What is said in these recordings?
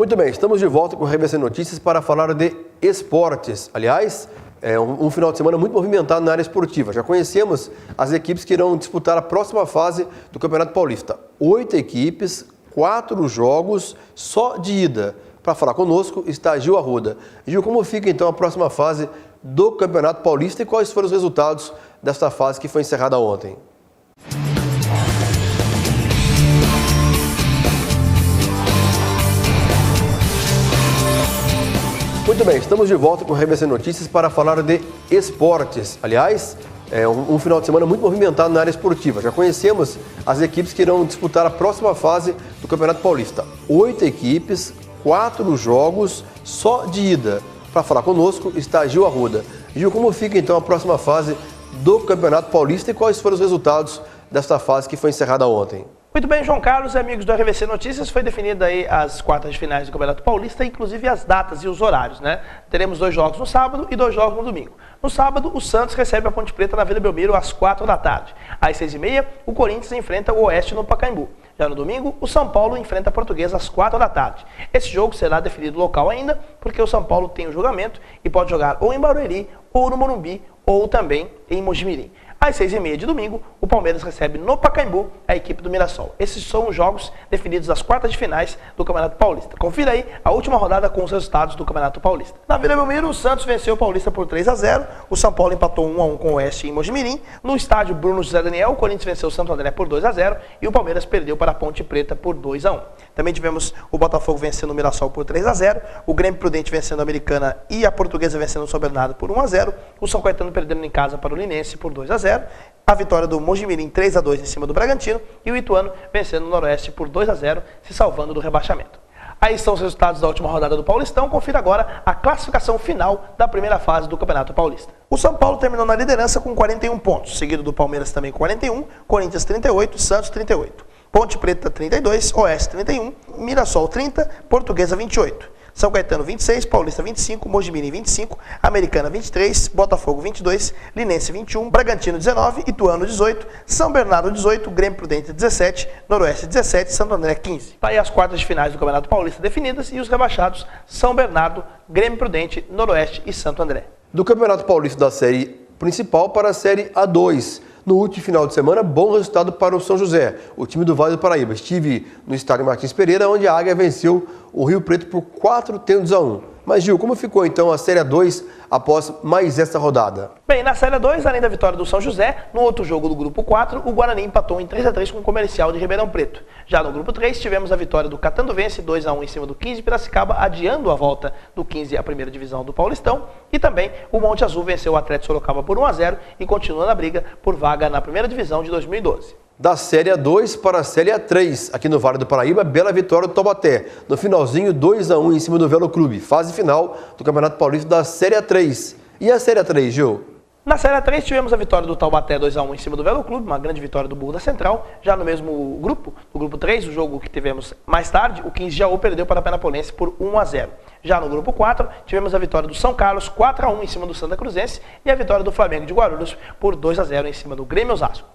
Muito bem, estamos de volta com o RBC Notícias para falar de esportes. Aliás, é um final de semana muito movimentado na área esportiva. Já conhecemos as equipes que irão disputar a próxima fase do Campeonato Paulista. 8 equipes, 4 jogos só de ida. Para falar conosco está Gil Arruda. Gil, como fica então a próxima fase do Campeonato Paulista e quais foram os resultados desta fase que foi encerrada ontem? Muito bem, estamos de volta com o RBC Notícias para falar de esportes. Aliás, é um final de semana muito movimentado na área esportiva. Já conhecemos as equipes que irão disputar a próxima fase do Campeonato Paulista. 8 equipes, 4 jogos só de ida. Para falar conosco está Gil Arruda. Gil, como fica então a próxima fase do Campeonato Paulista e quais foram os resultados desta fase que foi encerrada ontem? Muito bem, João Carlos e amigos do RBC Notícias, foi definida aí as quartas de finais do Campeonato Paulista, inclusive as datas e os horários, né? Teremos 2 jogos no sábado e 2 jogos no domingo. No sábado, o Santos recebe a Ponte Preta na Vila Belmiro às 4 da tarde. Às 6h30, o Corinthians enfrenta o Oeste no Pacaembu. Já no domingo, o São Paulo enfrenta a Portuguesa às 4 da tarde. Esse jogo será definido local ainda, porque o São Paulo tem o julgamento e pode jogar ou em Barueri, ou no Morumbi, ou também em Mojimirim. Às 6h30 de domingo, o Palmeiras recebe no Pacaembu a equipe do Mirassol. Esses são os jogos definidos das quartas de finais do Campeonato Paulista. Confira aí a última rodada com os resultados do Campeonato Paulista. Na Vila Belmiro, o Santos venceu o Paulista por 3-0. O São Paulo empatou 1-1 com o Oeste em Mojimirim. No estádio Bruno José Daniel, o Corinthians venceu o Santo André por 2-0 e o Palmeiras perdeu para a Ponte Preta por 2-1. Também tivemos o Botafogo vencendo o Mirassol por 3-0, o Grêmio Prudente vencendo a Americana e a Portuguesa vencendo o São Bernardo por 1-0, o São Caetano perdendo em casa para o Linense por 2-0, a vitória do Mojimirim 3-2 em cima do Bragantino e o Ituano vencendo o Noroeste por 2-0, se salvando do rebaixamento. Aí estão os resultados da última rodada do Paulistão. Confira agora a classificação final da primeira fase do Campeonato Paulista. O São Paulo terminou na liderança com 41 pontos, seguido do Palmeiras também com 41, Corinthians 38, Santos 38. Ponte Preta 32, Oeste 31, Mirassol 30, Portuguesa 28. São Caetano 26, Paulista 25, Mojimirim 25, Americana 23, Botafogo 22, Linense 21, Bragantino 19, Ituano 18, São Bernardo 18, Grêmio Prudente 17, Noroeste 17, Santo André 15. Tá aí as quartas de finais do Campeonato Paulista definidas e os rebaixados São Bernardo, Grêmio Prudente, Noroeste e Santo André. Do Campeonato Paulista da Série Principal para a Série A2. No último final de semana, bom resultado para o São José, o time do Vale do Paraíba. Estive no estádio Martins Pereira, onde a Águia venceu o Rio Preto por 4-1. Mas, Gil, como ficou então a Série A2 após mais essa rodada? Bem, na Série A2, além da vitória do São José, no outro jogo do Grupo 4, o Guarani empatou em 3-3 com o Comercial de Ribeirão Preto. Já no Grupo 3, tivemos a vitória do Catanduvense, 2-1 em cima do 15 Piracicaba, adiando a volta do 15 à primeira divisão do Paulistão. E também o Monte Azul venceu o Atlético Sorocaba por 1-0 e continua na briga por vaga na primeira divisão de 2012. Da Série A2 para a Série A3, aqui no Vale do Paraíba, bela vitória do Taubaté. No finalzinho, 2-1 em cima do Velo Clube. Fase final do Campeonato Paulista da Série A3. E a Série A3, Gil? Na Série A3 tivemos a vitória do Taubaté 2-1 em cima do Velo Clube, uma grande vitória do Burro da Central. Já no mesmo grupo, no grupo 3, o jogo que tivemos mais tarde, o 15 Jaú perdeu para a Penapolense por 1-0. Já no grupo 4, tivemos a vitória do São Carlos 4-1 em cima do Santa Cruzense e a vitória do Flamengo de Guarulhos por 2-0 em cima do Grêmio Osasco.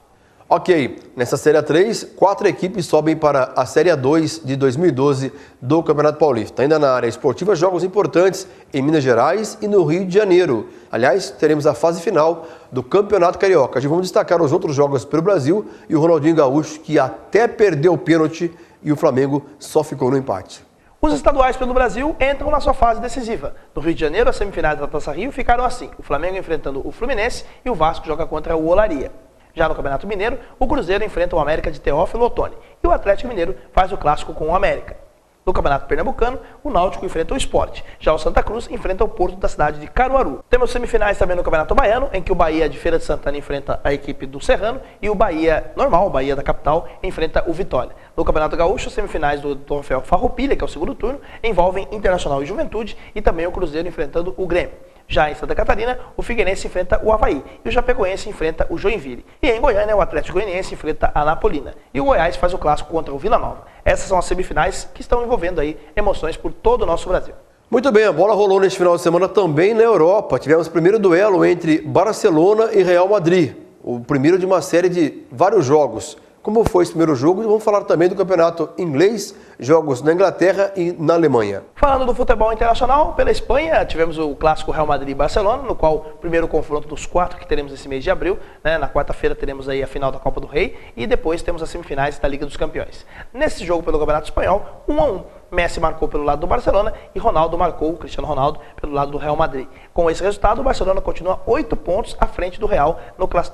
Ok, nessa Série A3, 4 equipes sobem para a Série A2 de 2012 do Campeonato Paulista. Ainda na área esportiva, jogos importantes em Minas Gerais e no Rio de Janeiro. Aliás, teremos a fase final do Campeonato Carioca. Vamos destacar os outros jogos pelo Brasil e o Ronaldinho Gaúcho, que até perdeu o pênalti e o Flamengo só ficou no empate. Os estaduais pelo Brasil entram na sua fase decisiva. No Rio de Janeiro, as semifinais da Taça Rio ficaram assim: o Flamengo enfrentando o Fluminense e o Vasco joga contra o Olaria. Já no Campeonato Mineiro, o Cruzeiro enfrenta o América de Teófilo Otoni e o Atlético Mineiro faz o clássico com o América. No Campeonato Pernambucano, o Náutico enfrenta o Sport. Já o Santa Cruz enfrenta o Porto da cidade de Caruaru. Temos semifinais também no Campeonato Baiano, em que o Bahia de Feira de Santana enfrenta a equipe do Serrano e o Bahia normal, o Bahia da capital, enfrenta o Vitória. No Campeonato Gaúcho, semifinais do Troféu Farroupilha, que é o segundo turno, envolvem Internacional e Juventude e também o Cruzeiro enfrentando o Grêmio. Já em Santa Catarina, o Figueirense enfrenta o Avaí e o Chapecoense enfrenta o Joinville. E em Goiânia, o Atlético Goianiense enfrenta a Napolina. E o Goiás faz o clássico contra o Vila Nova. Essas são as semifinais que estão envolvendo aí emoções por todo o nosso Brasil. Muito bem, a bola rolou neste final de semana também na Europa. Tivemos o primeiro duelo entre Barcelona e Real Madrid. O primeiro de uma série de vários jogos. como foi esse primeiro jogo e vamos falar também do campeonato inglês, jogos na Inglaterra e na Alemanha. Falando do futebol internacional, pela Espanha, tivemos o clássico Real Madrid e Barcelona, no qual o primeiro confronto dos 4 que teremos esse mês de abril, né? Na quarta-feira teremos aí a final da Copa do Rei e depois temos as semifinais da Liga dos Campeões. Nesse jogo pelo Campeonato Espanhol, 1-1. Messi marcou pelo lado do Barcelona e Ronaldo marcou, o Cristiano Ronaldo, pelo lado do Real Madrid. Com esse resultado, o Barcelona continua 8 pontos à frente do Real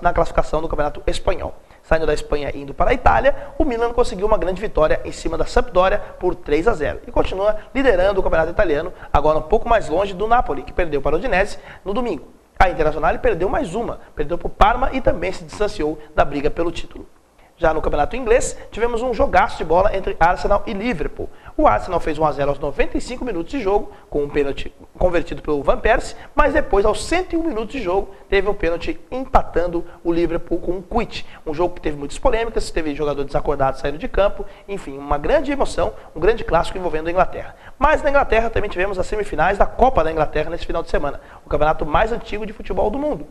na classificação do Campeonato Espanhol. Saindo da Espanha e indo para a Itália, o Milan conseguiu uma grande vitória em cima da Sampdoria por 3-0 e continua liderando o Campeonato Italiano, agora um pouco mais longe do Napoli, que perdeu para o Udinese no domingo. A Internazionale perdeu mais uma, perdeu para o Parma e também se distanciou da briga pelo título. Já no campeonato inglês, tivemos um jogaço de bola entre Arsenal e Liverpool. O Arsenal fez 1-0 aos 95 minutos de jogo, com um pênalti convertido pelo Van Persie, mas depois, aos 101 minutos de jogo, teve um pênalti empatando o Liverpool com um quit. Um jogo que teve muitas polêmicas, teve jogador desacordado saindo de campo, enfim, uma grande emoção, um grande clássico envolvendo a Inglaterra. Mas na Inglaterra também tivemos as semifinais da Copa da Inglaterra nesse final de semana, o campeonato mais antigo de futebol do mundo.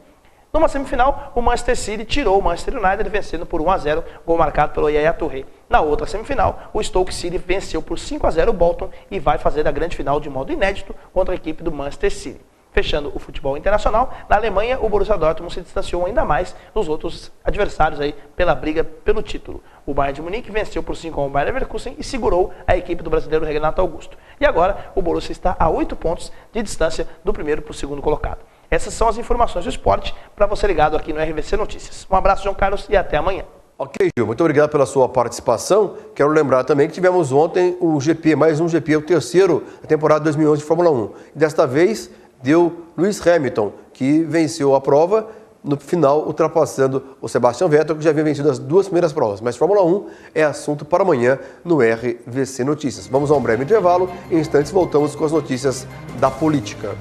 Numa semifinal, o Manchester City tirou o Manchester United vencendo por 1-0, gol marcado pelo Yaya Touré. Na outra semifinal, o Stoke City venceu por 5-0 o Bolton e vai fazer a grande final de modo inédito contra a equipe do Manchester City. Fechando o futebol internacional, na Alemanha, o Borussia Dortmund se distanciou ainda mais dos outros adversários aí pela briga pelo título. O Bayern de Munique venceu por 5-1 o Bayer Leverkusen e segurou a equipe do brasileiro Renato Augusto. E agora, o Borussia está a 8 pontos de distância do primeiro para o segundo colocado. Essas são as informações do esporte para você ligado aqui no RVC Notícias. Um abraço, João Carlos, e até amanhã. Ok, Gil, muito obrigado pela sua participação. Quero lembrar também que tivemos ontem o GP, mais um GP, o terceiro da temporada 2011 de Fórmula 1. E desta vez deu Lewis Hamilton, que venceu a prova, no final ultrapassando o Sebastian Vettel, que já havia vencido as 2 primeiras provas. Mas Fórmula 1 é assunto para amanhã no RVC Notícias. Vamos a um breve intervalo, em instantes voltamos com as notícias da política.